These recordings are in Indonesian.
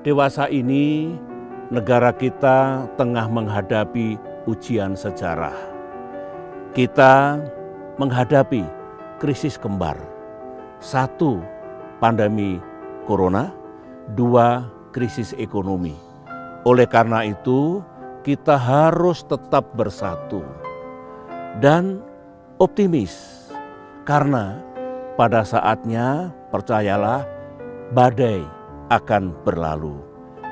Dewasa ini, negara kita tengah menghadapi ujian sejarah. Kita menghadapi krisis kembar. 1, pandemi corona. 2, krisis ekonomi. Oleh karena itu, kita harus tetap bersatu dan optimis. Karena pada saatnya, percayalah, badai akan berlalu.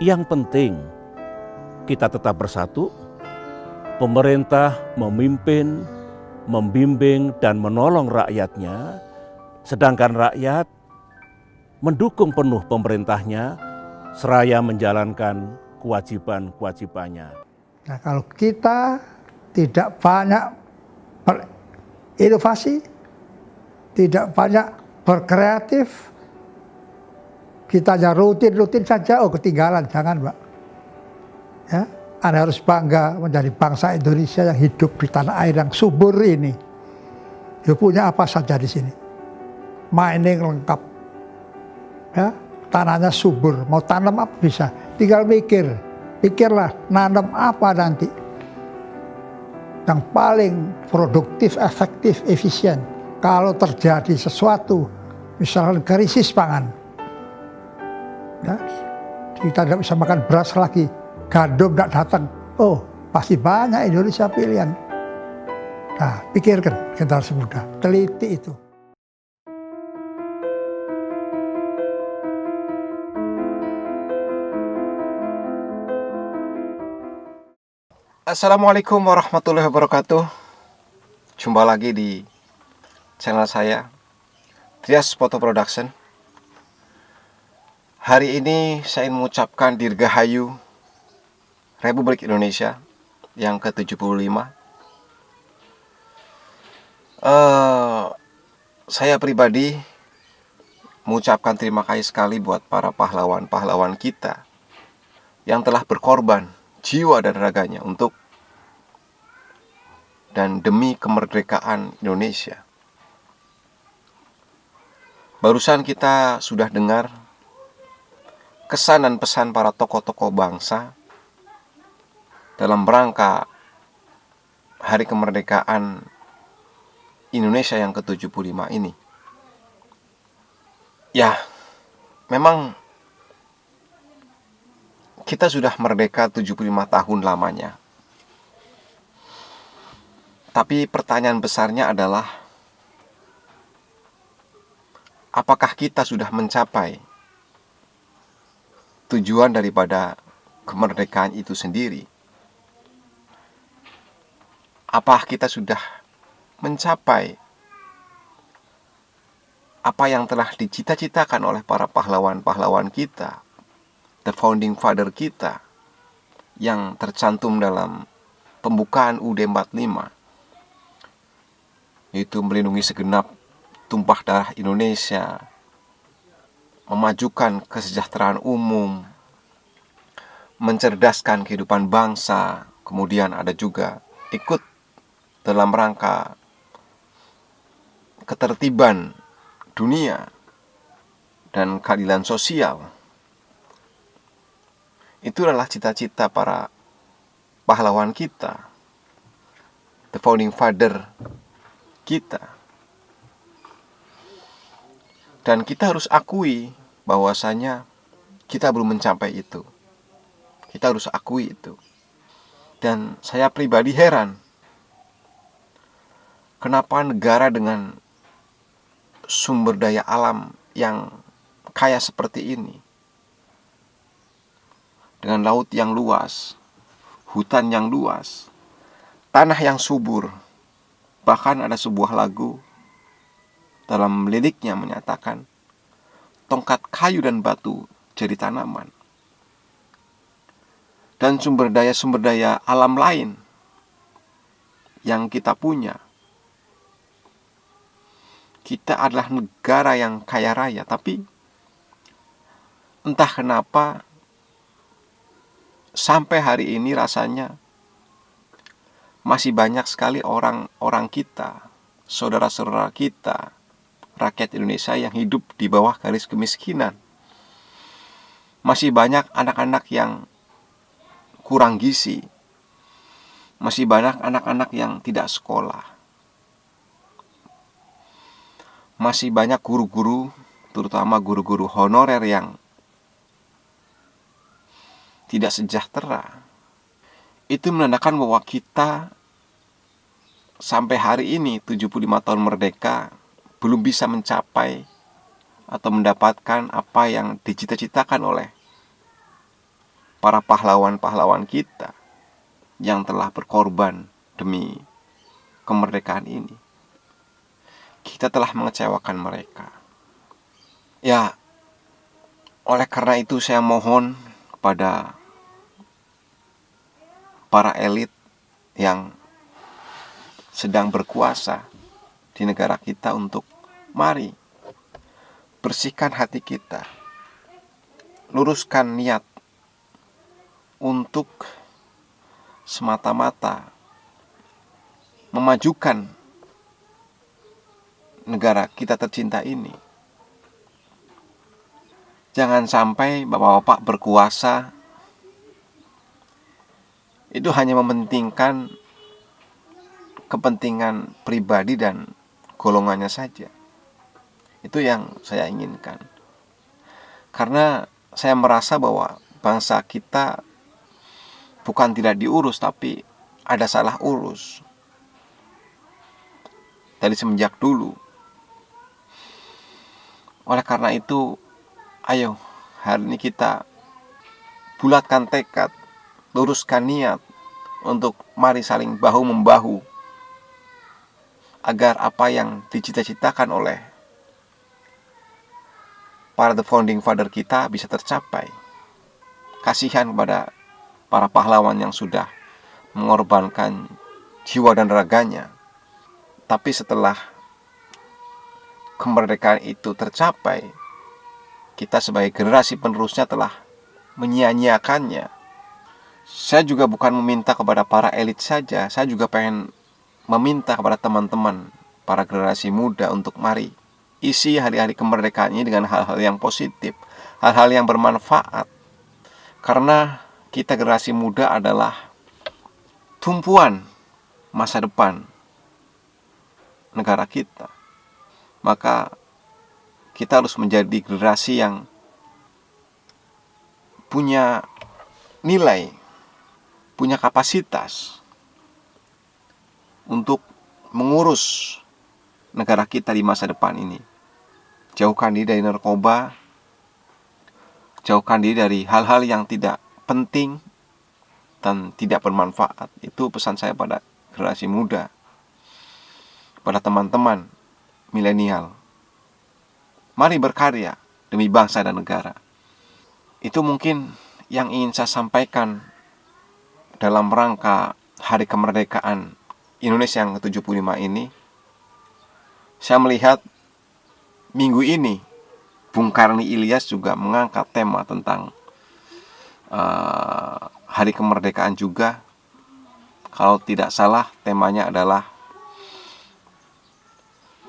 Yang penting, kita tetap bersatu. Pemerintah memimpin, membimbing, dan menolong rakyatnya, sedangkan rakyat mendukung penuh pemerintahnya, seraya menjalankan kewajiban-kewajibannya. Nah, kalau kita tidak banyak berinovasi, tidak banyak berkreatif, kita hanya rutin-rutin saja, ketinggalan. Jangan, Mbak. Ya, Anda harus bangga menjadi bangsa Indonesia yang hidup di tanah air yang subur ini. Ya, punya apa saja di sini. Mining lengkap. Ya, tanahnya subur, mau tanam apa bisa. Tinggal pikirlah nanam apa nanti. Yang paling produktif, efektif, efisien. Kalau terjadi sesuatu, misalnya krisis pangan. Ya, kita tidak bisa makan beras lagi, gandum tidak datang. Pasti banyak Indonesia pilihan. Nah, pikirkan generasi muda, teliti itu. Assalamualaikum warahmatullahi wabarakatuh. Jumpa lagi di channel saya, Trias Photo Production. Hari ini saya ingin mengucapkan Dirgahayu Republik Indonesia yang ke-75. Saya pribadi mengucapkan terima kasih sekali buat para pahlawan-pahlawan kita yang telah berkorban jiwa dan raganya untuk dan demi kemerdekaan Indonesia. Barusan kita sudah dengar kesan dan pesan para tokoh-tokoh bangsa dalam rangka Hari Kemerdekaan Indonesia yang ke-75 ini. Ya, memang kita sudah merdeka 75 tahun lamanya. Tapi pertanyaan besarnya adalah, apakah kita sudah mencapai tujuan daripada kemerdekaan itu sendiri? Apa kita sudah mencapai apa yang telah dicita-citakan oleh para pahlawan-pahlawan kita, the founding father kita, yang tercantum dalam pembukaan UUD 45, yaitu melindungi segenap tumpah darah Indonesia, memajukan kesejahteraan umum, mencerdaskan kehidupan bangsa, kemudian ada juga ikut dalam rangka ketertiban dunia dan keadilan sosial. Itu adalah cita-cita para pahlawan kita, the founding father kita. Dan kita harus akui bahwasanya kita belum mencapai itu. Kita harus akui itu. Dan saya pribadi heran, kenapa negara dengan sumber daya alam yang kaya seperti ini, dengan laut yang luas, hutan yang luas, tanah yang subur, bahkan ada sebuah lagu dalam liriknya menyatakan, tongkat kayu dan batu jadi tanaman. Dan sumber daya alam lain yang kita punya. Kita adalah negara yang kaya raya, tapi entah kenapa sampai hari ini rasanya masih banyak sekali orang-orang kita, saudara-saudara kita, rakyat Indonesia yang hidup di bawah garis kemiskinan. Masih banyak anak-anak yang kurang gizi. Masih banyak anak-anak yang tidak sekolah. Masih banyak guru-guru, terutama guru-guru honorer yang tidak sejahtera. Itu menandakan bahwa kita sampai hari ini 75 tahun merdeka belum bisa mencapai atau mendapatkan apa yang dicita-citakan oleh para pahlawan-pahlawan kita yang telah berkorban demi kemerdekaan ini. Kita telah mengecewakan mereka. Ya, oleh karena itu saya mohon kepada para elit yang sedang berkuasa di negara kita untuk mari bersihkan hati kita, luruskan niat untuk semata-mata memajukan negara kita tercinta ini. Jangan sampai bapak-bapak berkuasa itu hanya mementingkan kepentingan pribadi dan golongannya saja. Itu yang saya inginkan. Karena saya merasa bahwa bangsa kita bukan tidak diurus, tapi ada salah urus dari semenjak dulu. Oleh karena itu, ayo hari ini kita bulatkan tekad, luruskan niat untuk mari saling bahu-membahu agar apa yang dicita-citakan oleh para the founding father kita bisa tercapai. Kasihan kepada para pahlawan yang sudah mengorbankan jiwa dan raganya. Tapi setelah kemerdekaan itu tercapai, kita sebagai generasi penerusnya telah menyia-nyiakannya. Saya juga bukan meminta kepada para elit saja, saya juga pengen meminta kepada teman-teman para generasi muda untuk mari isi hari-hari kemerdekaan ini dengan hal-hal yang positif, hal-hal yang bermanfaat. Karena kita generasi muda adalah tumpuan masa depan negara kita. Maka kita harus menjadi generasi yang punya nilai, punya kapasitas untuk mengurus negara kita di masa depan ini. Jauhkan diri dari narkoba, jauhkan diri dari hal-hal yang tidak penting dan tidak bermanfaat. Itu pesan saya pada generasi muda, pada teman-teman milenial. Mari berkarya demi bangsa dan negara. Itu mungkin yang ingin saya sampaikan dalam rangka Hari Kemerdekaan Indonesia yang ke-75 ini. Saya melihat minggu ini Bung Karni Ilyas juga mengangkat tema tentang Hari Kemerdekaan juga. Kalau tidak salah temanya adalah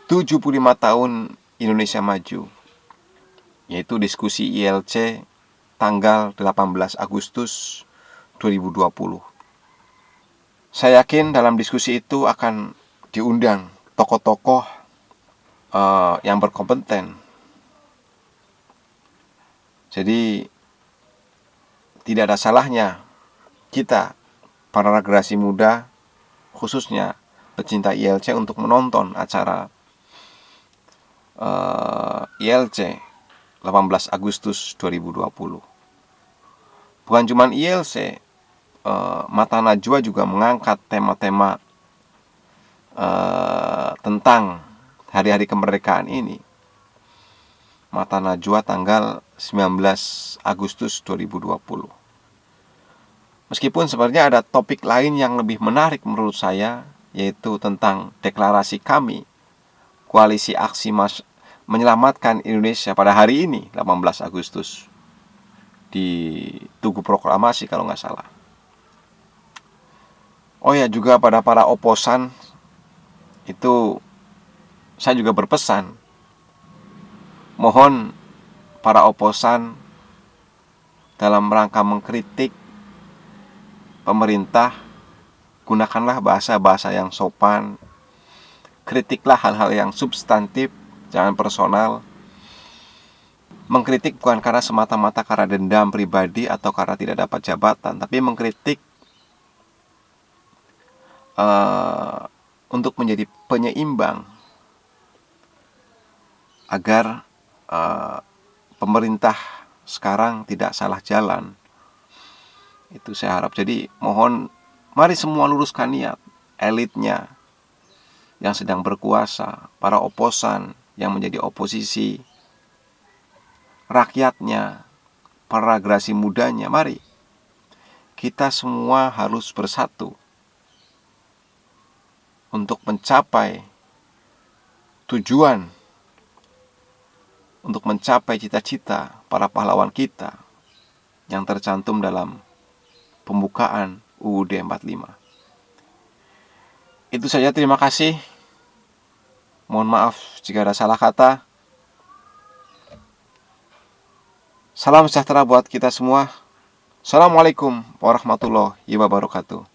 75 tahun Indonesia Maju, yaitu diskusi ILC tanggal 18 Agustus 2020. Saya yakin dalam diskusi itu akan diundang tokoh-tokoh yang berkompeten. Jadi tidak ada salahnya kita, para generasi muda, khususnya pecinta ILC, untuk menonton acara ILC 18 Agustus 2020. Bukan cuma ILC, Mata Najwa juga mengangkat tema-tema tentang hari-hari kemerdekaan ini. Mata Najwa tanggal 19 Agustus 2020. Meskipun sebenarnya ada topik lain yang lebih menarik menurut saya, yaitu tentang deklarasi kami, Koalisi Aksi Menyelamatkan Indonesia, pada hari ini 18 Agustus di Tugu Proklamasi kalau nggak salah. Oh ya, juga pada para oposan itu saya juga berpesan, mohon para oposan dalam rangka mengkritik pemerintah, gunakanlah bahasa-bahasa yang sopan. Kritiklah hal-hal yang substantif, jangan personal. Mengkritik bukan karena semata-mata karena dendam pribadi atau karena tidak dapat jabatan, tapi mengkritik untuk menjadi penyeimbang agar pemerintah sekarang tidak salah jalan. Itu saya harap. Jadi mohon, mari semua luruskan niat. Elitnya yang sedang berkuasa, para oposan yang menjadi oposisi, rakyatnya, para generasi mudanya, mari kita semua harus bersatu untuk mencapai tujuan, untuk mencapai cita-cita para pahlawan kita yang tercantum dalam pembukaan UUD 45. Itu saja, terima kasih. Mohon maaf jika ada salah kata. Salam sejahtera buat kita semua. Assalamualaikum warahmatullahi wabarakatuh.